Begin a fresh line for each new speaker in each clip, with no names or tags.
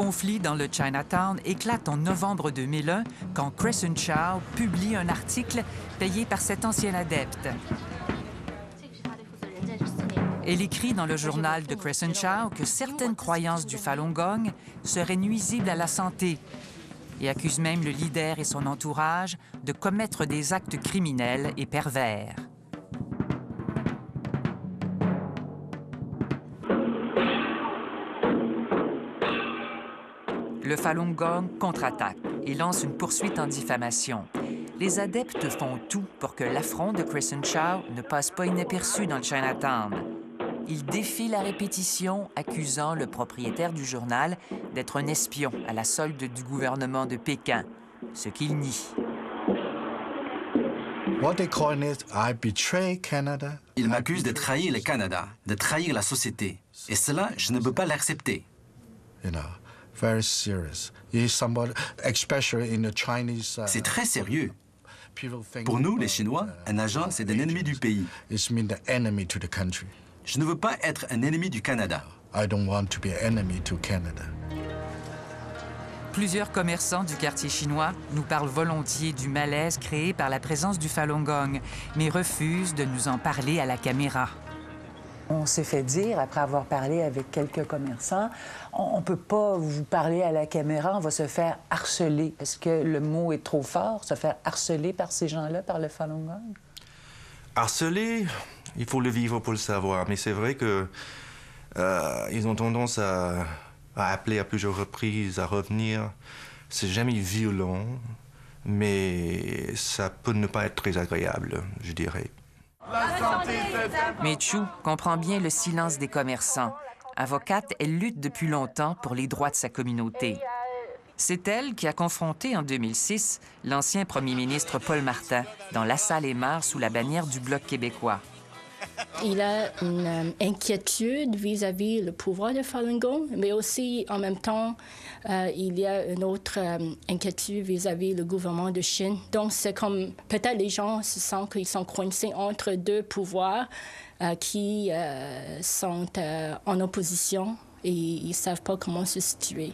conflit dans le Chinatown éclate en novembre 2001 quand Crescent Chow publie un article payé par cet ancien adepte. Elle écrit dans le journal de Crescent Chow que certaines croyances du Falun Gong seraient nuisibles à la santé et accuse même le leader et son entourage de commettre des actes criminels et pervers. Le Falun Gong contre-attaque et lance une poursuite en diffamation. Les adeptes font tout pour que l'affront de Crescent Chow ne passe pas inaperçu dans le Chinatown. Ils défient la répétition, accusant le propriétaire du journal d'être un espion à la solde du gouvernement de Pékin, ce qu'il nie.
Ils m'accusent de trahir le Canada, de trahir la société. Et cela, je ne peux pas l'accepter. C'est très sérieux. Pour nous, les Chinois, un agent, c'est un ennemi du pays. Je ne veux pas être un ennemi du Canada.
Plusieurs commerçants du quartier chinois nous parlent volontiers du malaise créé par la présence du Falun Gong, mais refusent de nous en parler à la caméra.
On s'est fait dire, après avoir parlé avec quelques commerçants, on ne peut pas vous parler à la caméra, on va se faire harceler. Est-ce que le mot est trop fort, se faire harceler par ces gens-là, par le Falun Gong?
Harceler, il faut le vivre pour le savoir. Mais c'est vrai que ils ont tendance à appeler à plusieurs reprises, à revenir. C'est jamais violent, mais ça peut ne pas être très agréable, je dirais.
Mais Chu comprend bien le silence des commerçants. Avocate, elle lutte depuis longtemps pour les droits de sa communauté. C'est elle qui a confronté en 2006 l'ancien premier ministre Paul Martin dans La Salle-et-Mar sous la bannière du Bloc québécois.
Il a une inquiétude vis-à-vis le pouvoir de Falun Gong, mais aussi, en même temps, il y a une autre inquiétude vis-à-vis le gouvernement de Chine. Donc, c'est comme peut-être les gens se sentent qu'ils sont coincés entre deux pouvoirs qui sont en opposition et ils ne savent pas comment se situer.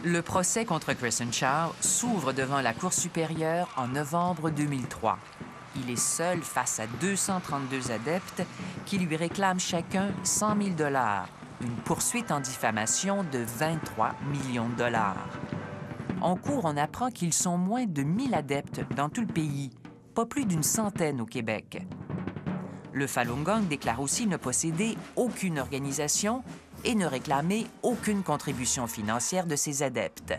Le procès contre Crescent Chow s'ouvre devant la Cour supérieure en novembre 2003. Il est seul face à 232 adeptes qui lui réclament chacun 100 000 $, une poursuite en diffamation de 23 millions de $. En cours, on apprend qu'ils sont moins de 1000 adeptes dans tout le pays, pas plus d'une centaine au Québec. Le Falun Gong déclare aussi ne posséder aucune organisation et ne réclamer aucune contribution financière de ses adeptes.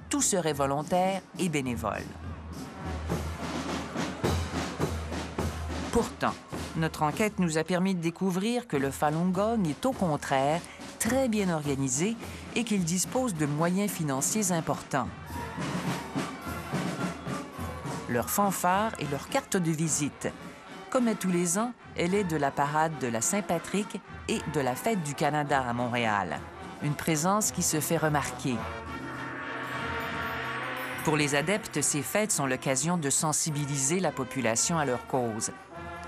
Tout serait volontaire et bénévole. Pourtant, notre enquête nous a permis de découvrir que le Falun Gong est au contraire très bien organisé et qu'il dispose de moyens financiers importants. Leur fanfare est leur carte de visite. Comme à tous les ans, elle est de la parade de la Saint-Patrick et de la Fête du Canada à Montréal. Une présence qui se fait remarquer. Pour les adeptes, ces fêtes sont l'occasion de sensibiliser la population à leur cause.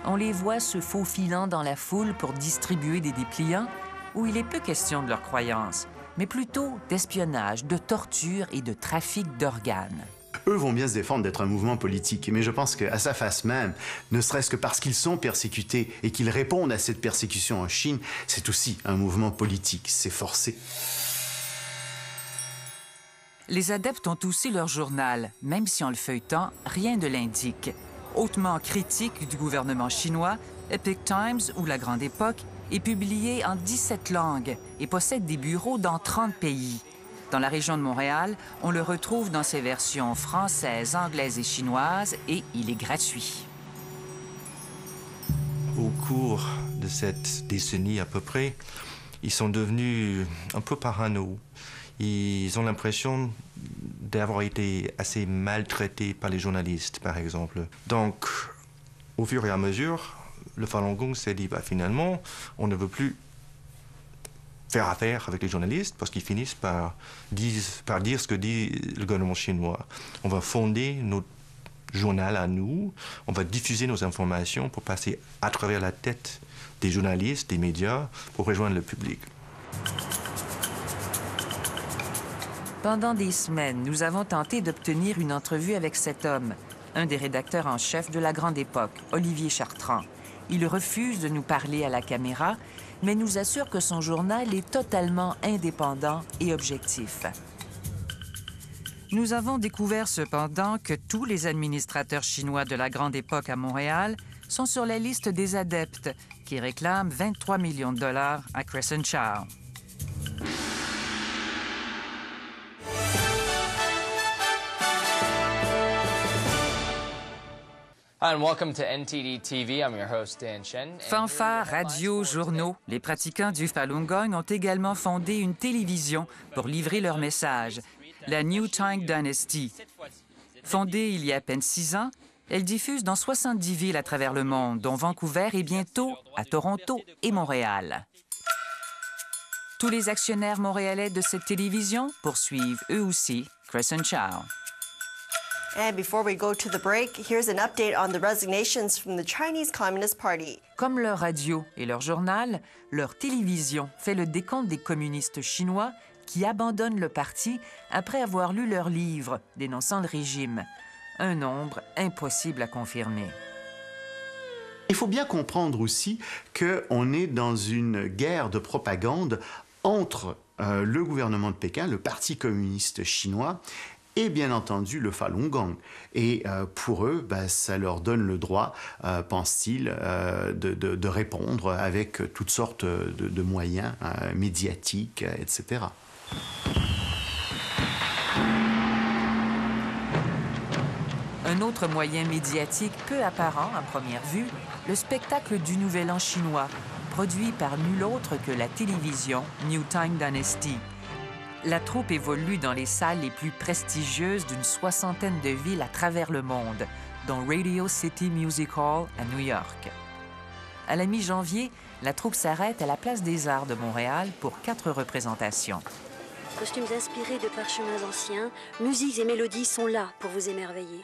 On les voit se faufilant dans la foule pour distribuer des dépliants où il est peu question de leurs croyances, mais plutôt d'espionnage, de torture et de trafic d'organes.
Eux vont bien se défendre d'être un mouvement politique, mais je pense qu'à sa face même, ne serait-ce que parce qu'ils sont persécutés et qu'ils répondent à cette persécution en Chine, c'est aussi un mouvement politique, c'est forcé.
Les adeptes ont aussi leur journal, même si en le feuilletant, rien ne l'indique. Hautement critique du gouvernement chinois, Epoch Times ou La Grande Époque est publié en 17 langues et possède des bureaux dans 30 pays. Dans la région de Montréal, on le retrouve dans ses versions françaises, anglaises et chinoises, et il est gratuit.
Au cours de cette décennie à peu près, ils sont devenus un peu parano. Ils ont l'impression d'avoir été assez maltraités par les journalistes, par exemple. Donc, au fur et à mesure, le Falun Gong s'est dit, finalement, on ne veut plus faire affaire avec les journalistes parce qu'ils finissent par dire ce que dit le gouvernement chinois. On va fonder journal à nous, on va diffuser nos informations pour passer à travers la tête des journalistes, des médias, pour rejoindre le public.
Pendant des semaines, nous avons tenté d'obtenir une entrevue avec cet homme, un des rédacteurs en chef de La Grande Époque, Olivier Chartrand. Il refuse de nous parler à la caméra, mais nous assure que son journal est totalement indépendant et objectif. Nous avons découvert cependant que tous les administrateurs chinois de La Grande Époque à Montréal sont sur la liste des adeptes qui réclament 23 millions de dollars à Crescent Chow.
Hi, and welcome to NTD TV. I'm your host, Dan Shen.
Fanfares, radios, journaux, les pratiquants du Falun Gong ont également fondé une télévision pour livrer leur message, la New Tang Dynasty. Fondée il y a à peine 6 ans, elle diffuse dans 70 villes à travers le monde, dont Vancouver et bientôt à Toronto et Montréal. Tous les actionnaires montréalais de cette télévision poursuivent eux aussi Crescent Chow.
And before we go to the break, here's an update on the resignations from the Chinese Communist Party.
Comme leur radio et leur journal, leur télévision fait le décompte des communistes chinois qui abandonnent le parti après avoir lu leurs livres dénonçant le régime. Un nombre impossible à confirmer.
Il faut bien comprendre aussi qu'on est dans une guerre de propagande entre le gouvernement de Pékin, le Parti communiste chinois, et bien entendu le Falun Gong. Et pour eux, ça leur donne le droit, pense-t-il, de répondre avec toutes sortes de moyens médiatiques, etc.
Un autre moyen médiatique peu apparent à première vue, le spectacle du Nouvel An chinois, produit par nul autre que la télévision New Tang Dynasty. La troupe évolue dans les salles les plus prestigieuses d'une 60aine de villes à travers le monde, dont Radio City Music Hall à New York. À la mi-janvier, la troupe s'arrête à la Place des Arts de Montréal pour 4 représentations.
Costumes inspirés de parchemins anciens, musiques et mélodies sont là pour vous émerveiller.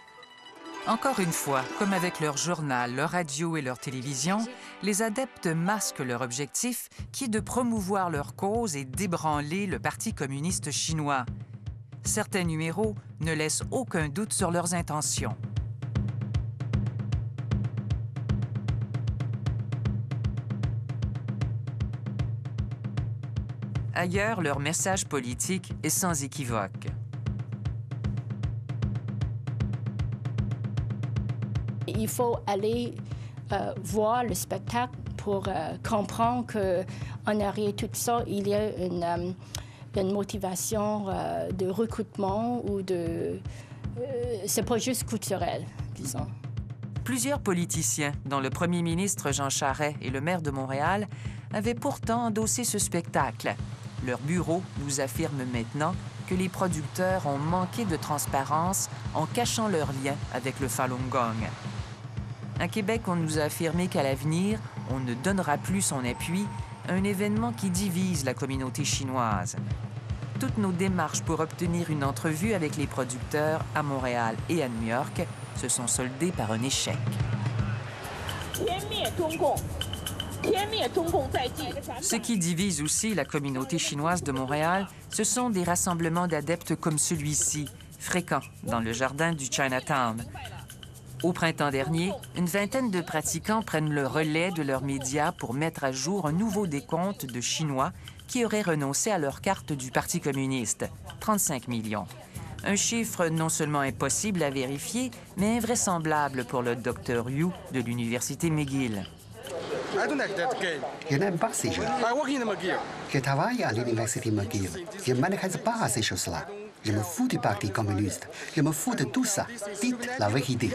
Encore une fois, comme avec leur journal, leur radio et leur télévision, les adeptes masquent leur objectif qui est de promouvoir leur cause et d'ébranler le Parti communiste chinois. Certains numéros ne laissent aucun doute sur leurs intentions. Ailleurs, leur message politique est sans équivoque.
Il faut aller voir le spectacle pour comprendre qu'en arrière tout ça, il y a une motivation de recrutement ou de... c'est pas juste culturel, disons.
Plusieurs politiciens, dont le premier ministre Jean Charest et le maire de Montréal, avaient pourtant endossé ce spectacle. Leur bureau nous affirme maintenant que les producteurs ont manqué de transparence en cachant leur lien avec le Falun Gong. À Québec, on nous a affirmé qu'à l'avenir, on ne donnera plus son appui à un événement qui divise la communauté chinoise. Toutes nos démarches pour obtenir une entrevue avec les producteurs à Montréal et à New York se sont soldées par un échec. Ce qui divise aussi la communauté chinoise de Montréal, ce sont des rassemblements d'adeptes comme celui-ci, fréquents dans le jardin du Chinatown. Au printemps dernier, une vingtaine de pratiquants prennent le relais de leurs médias pour mettre à jour un nouveau décompte de Chinois qui auraient renoncé à leur carte du Parti communiste, 35 millions. Un chiffre non seulement impossible à vérifier, mais invraisemblable pour le Dr Yu de l'Université McGill.
Je n'aime pas ces gens. Je travaille à l'Université McGill. Je ne m'intéresse pas à ces choses-là. Je me fous du Parti communiste. Je me fous de tout ça. Dites la vérité.